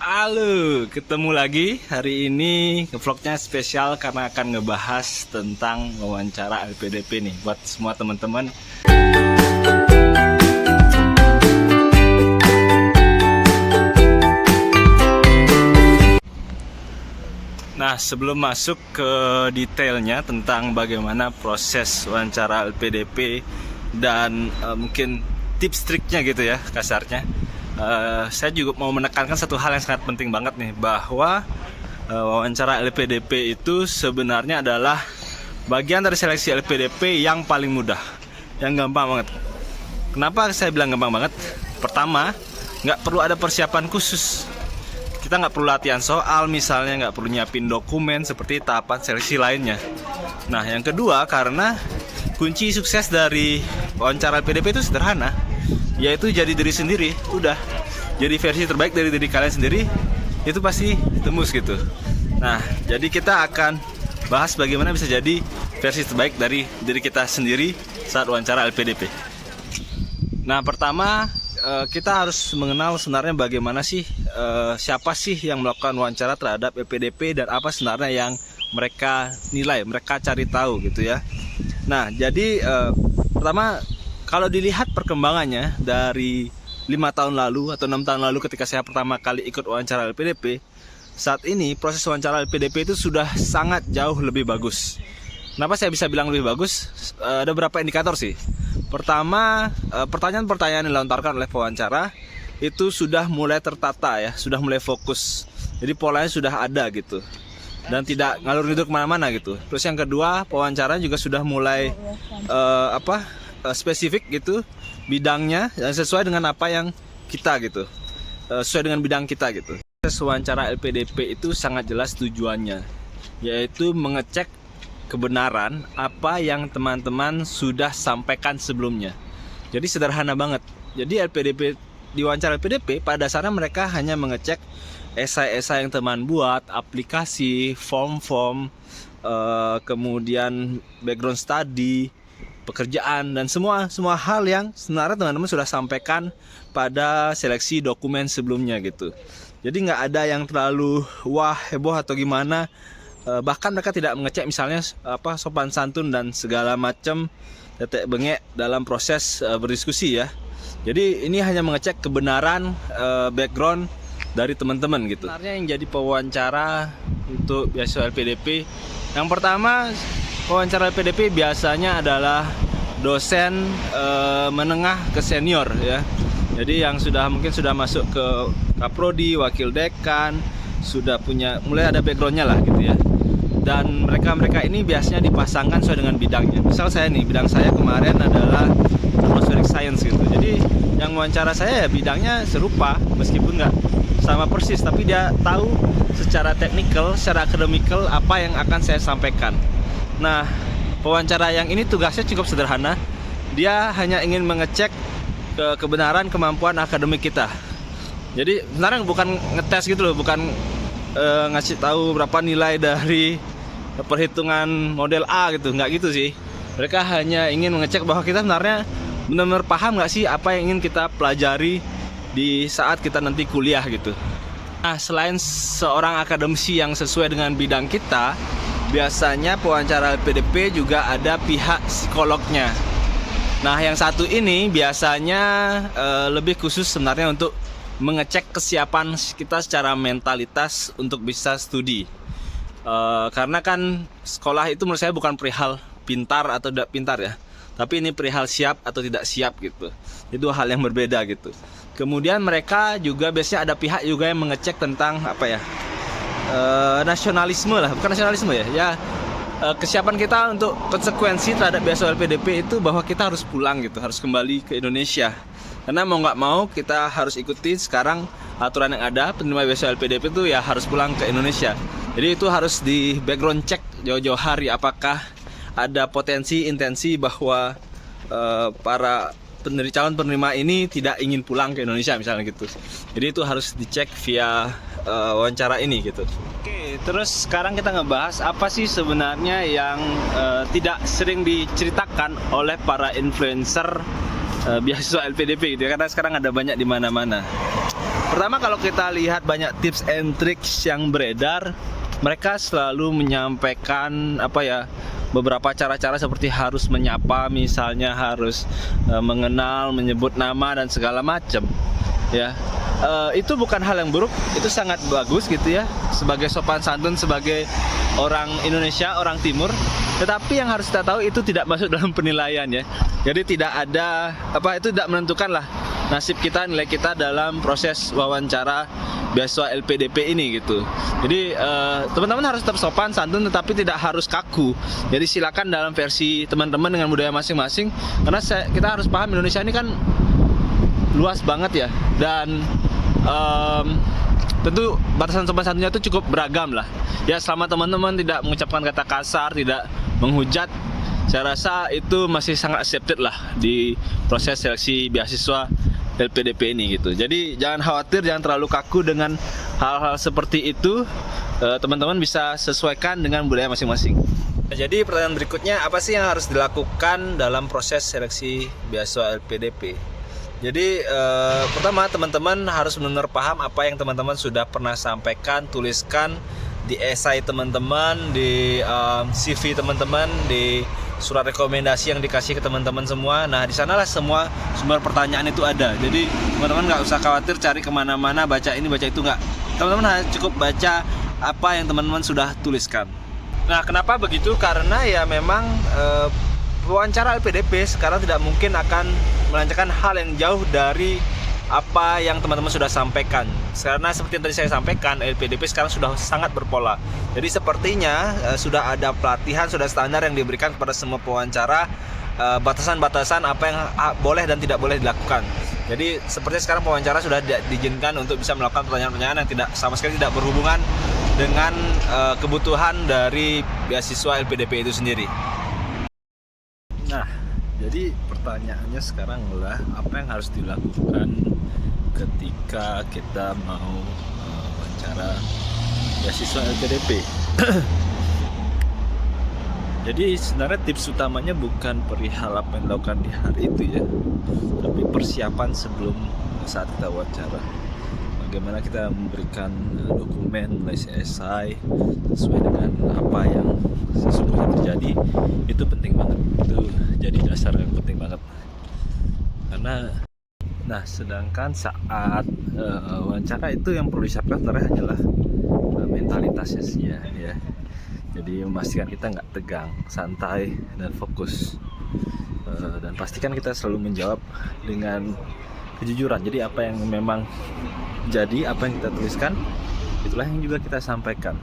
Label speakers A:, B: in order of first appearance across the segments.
A: Halo, ketemu lagi. Hari ini vlognya spesial karena akan ngebahas tentang wawancara LPDP nih buat semua teman-teman. Nah, sebelum masuk ke detailnya tentang bagaimana proses wawancara LPDP dan mungkin tips triknya gitu ya kasarnya, saya juga mau menekankan satu hal yang sangat penting banget nih, bahwa wawancara LPDP itu sebenarnya adalah bagian dari seleksi LPDP yang paling mudah, yang gampang banget. Kenapa saya bilang gampang banget? Pertama, nggak perlu ada persiapan khusus. Kita nggak perlu latihan soal misalnya, nggak perlu nyiapin dokumen seperti tahapan seleksi lainnya. Nah, yang kedua, karena kunci sukses dari wawancara LPDP itu sederhana, yaitu jadi diri sendiri. Udah, jadi versi terbaik dari diri kalian sendiri, itu pasti tembus gitu. Nah, jadi kita akan bahas bagaimana bisa jadi versi terbaik dari diri kita sendiri saat wawancara LPDP. Nah, pertama kita harus mengenal sebenarnya bagaimana sih, siapa sih yang melakukan wawancara terhadap LPDP dan apa sebenarnya yang mereka nilai, mereka cari tahu gitu ya. Nah, jadi pertama, kalau dilihat perkembangannya dari 5 tahun lalu atau 6 tahun lalu ketika saya pertama kali ikut wawancara LPDP, saat ini proses wawancara LPDP itu sudah sangat jauh lebih bagus. Kenapa saya bisa bilang lebih bagus? Ada beberapa indikator sih. Pertama, pertanyaan-pertanyaan yang dilontarkan oleh pewawancara itu sudah mulai tertata ya, sudah mulai fokus. Jadi polanya sudah ada gitu, dan tidak ngalur ngidul kemana-mana gitu. Terus yang kedua, pewawancara juga sudah mulai spesifik gitu bidangnya, dan sesuai dengan apa yang kita gitu, sesuai dengan bidang kita gitu. Proses wawancara LPDP itu sangat jelas tujuannya, yaitu mengecek kebenaran apa yang teman-teman sudah sampaikan sebelumnya. Jadi sederhana banget. Jadi LPDP, di wawancara LPDP pada dasarnya mereka hanya mengecek esai-esai yang teman buat, aplikasi, form-form, kemudian background study, pekerjaan, dan semua hal yang sebenarnya teman-teman sudah sampaikan pada seleksi dokumen sebelumnya gitu. Jadi nggak ada yang terlalu wah, heboh atau gimana. Bahkan mereka tidak mengecek misalnya sopan santun dan segala macam tetek bengek dalam proses berdiskusi ya. Jadi ini hanya mengecek kebenaran background dari teman-teman gitu. Sebenarnya yang jadi pewawancara untuk beasiswa LPDP, yang pertama, pewawancara LPDP biasanya adalah dosen menengah ke senior ya. Jadi yang mungkin sudah masuk ke kaprodi, wakil dekan, sudah punya, mulai ada backgroundnya lah gitu ya. Dan mereka ini biasanya dipasangkan sesuai dengan bidangnya. Misal saya nih, bidang saya kemarin adalah atmospheric science gitu. Jadi yang wawancara saya ya bidangnya serupa, meskipun nggak sama persis, tapi dia tahu secara teknikal, secara akademikal apa yang akan saya sampaikan. Nah, pewawancara yang ini tugasnya cukup sederhana. Dia hanya ingin mengecek kebenaran kemampuan akademik kita. Jadi sebenarnya bukan ngetes gitu loh, bukan ngasih tahu berapa nilai dari perhitungan model A gitu, nggak gitu sih. Mereka hanya ingin mengecek bahwa kita sebenarnya benar-benar paham nggak sih apa yang ingin kita pelajari di saat kita nanti kuliah gitu. Nah, selain seorang akademisi yang sesuai dengan bidang kita, biasanya pewawancara LPDP juga ada pihak psikolognya. Nah, yang satu ini biasanya lebih khusus sebenarnya untuk mengecek kesiapan kita secara mentalitas untuk bisa studi. Karena kan sekolah itu menurut saya bukan perihal pintar atau tidak pintar ya, tapi ini perihal siap atau tidak siap gitu. Itu hal yang berbeda gitu. Kemudian mereka juga biasanya ada pihak juga yang mengecek tentang nasionalisme lah, bukan nasionalisme ya, kesiapan kita untuk konsekuensi terhadap beasiswa LPDP itu bahwa kita harus pulang gitu, harus kembali ke Indonesia. Karena mau nggak mau kita harus ikuti sekarang aturan yang ada, penerima beasiswa LPDP itu ya harus pulang ke Indonesia. Jadi itu harus di background check jauh-jauh hari, apakah ada potensi intensi bahwa para calon penerima ini tidak ingin pulang ke Indonesia misalnya gitu. Jadi itu harus dicek via wawancara ini gitu. Oke, terus sekarang kita ngebahas apa sih sebenarnya yang tidak sering diceritakan oleh para influencer beasiswa LPDP gitu ya, karena sekarang ada banyak di mana-mana. Pertama, kalau kita lihat banyak tips and tricks yang beredar, mereka selalu menyampaikan beberapa cara-cara seperti harus menyapa, misalnya harus mengenal, menyebut nama dan segala macam. Ya, itu bukan hal yang buruk, itu sangat bagus gitu ya, sebagai sopan santun sebagai orang Indonesia, orang Timur. Tetapi yang harus kita tahu, itu tidak masuk dalam penilaian ya. Jadi tidak ada itu tidak menentukan lah nasib kita, nilai kita dalam proses wawancara beasiswa LPDP ini gitu. Jadi teman-teman harus tetap sopan santun, tetapi tidak harus kaku. Jadi silakan dalam versi teman-teman dengan budaya masing-masing, karena kita harus paham Indonesia ini kan luas banget ya, dan tentu batasan sopan santunnya itu cukup beragam lah. Ya, selama teman-teman tidak mengucapkan kata kasar, tidak menghujat, saya rasa itu masih sangat accepted lah di proses seleksi beasiswa LPDP ini gitu. Jadi jangan khawatir, jangan terlalu kaku dengan hal-hal seperti itu. Teman-teman bisa sesuaikan dengan budaya masing-masing. Jadi pertanyaan berikutnya, apa sih yang harus dilakukan dalam proses seleksi beasiswa LPDP? Jadi pertama, teman-teman harus benar-benar paham apa yang teman-teman sudah pernah sampaikan, tuliskan di esai teman-teman, di CV teman-teman, di surat rekomendasi yang dikasih ke teman-teman semua. Nah, di sanalah semua sumber pertanyaan itu ada. Jadi teman-teman nggak usah khawatir cari kemana-mana, baca ini baca itu, nggak. Teman-teman hanya cukup baca apa yang teman-teman sudah tuliskan. Nah, kenapa begitu? Karena ya memang wawancara LPDP sekarang tidak mungkin akan melancarkan hal yang jauh dari apa yang teman-teman sudah sampaikan. Karena seperti yang tadi saya sampaikan, LPDP sekarang sudah sangat berpola. Jadi sepertinya sudah ada pelatihan, sudah standar yang diberikan kepada semua pewawancara, batasan-batasan apa yang boleh dan tidak boleh dilakukan. Jadi seperti sekarang pewawancara sudah diizinkan untuk bisa melakukan pertanyaan-pertanyaan yang tidak sama sekali tidak berhubungan dengan kebutuhan dari beasiswa LPDP itu sendiri. Nah, jadi pertanyaannya sekarang adalah apa yang harus dilakukan ketika kita mau wawancara beasiswa LPDP. Jadi sebenarnya tips utamanya bukan perihal apa yang dilakukan di hari itu ya, tapi persiapan sebelum saat kita wawancara. Bagaimana kita memberikan dokumen mulai esai sesuai dengan apa yang sesungguhnya terjadi, itu penting banget. Itu jadi dasar yang penting banget. Nah, sedangkan saat wawancara itu yang perlu disiapkan sebenarnya hanyalah mentalitasnya sih ya. Jadi memastikan kita nggak tegang, santai dan fokus. Dan pastikan kita selalu menjawab dengan kejujuran. Jadi apa yang memang jadi, apa yang kita tuliskan, itulah yang juga kita sampaikan.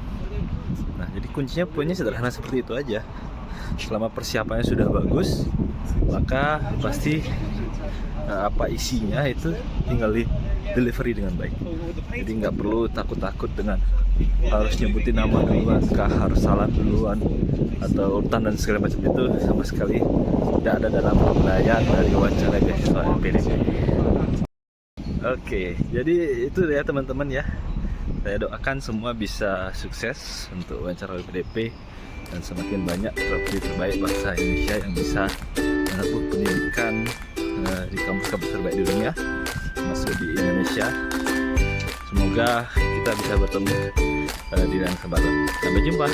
A: Nah, jadi kuncinya poinnya sederhana seperti itu aja. Selama persiapannya sudah bagus, maka pasti apa isinya itu tinggal di delivery dengan baik. Jadi nggak perlu takut-takut dengan harus nyebutin nama duluan, harus salam duluan, atau urutan dan segala macam. Itu sama sekali tidak ada dalam penilaian dari wawancara beasiswa LPDP. Oke, jadi itu ya teman-teman ya. Saya doakan semua bisa sukses untuk wawancara LPDP dan semakin banyak profil terbaik bangsa Indonesia yang bisa menempuh pendidikan di kampus-kampus terbaik di dunia, termasuk di Indonesia. Semoga kita bisa bertemu di lain kesempatan. Sampai jumpa.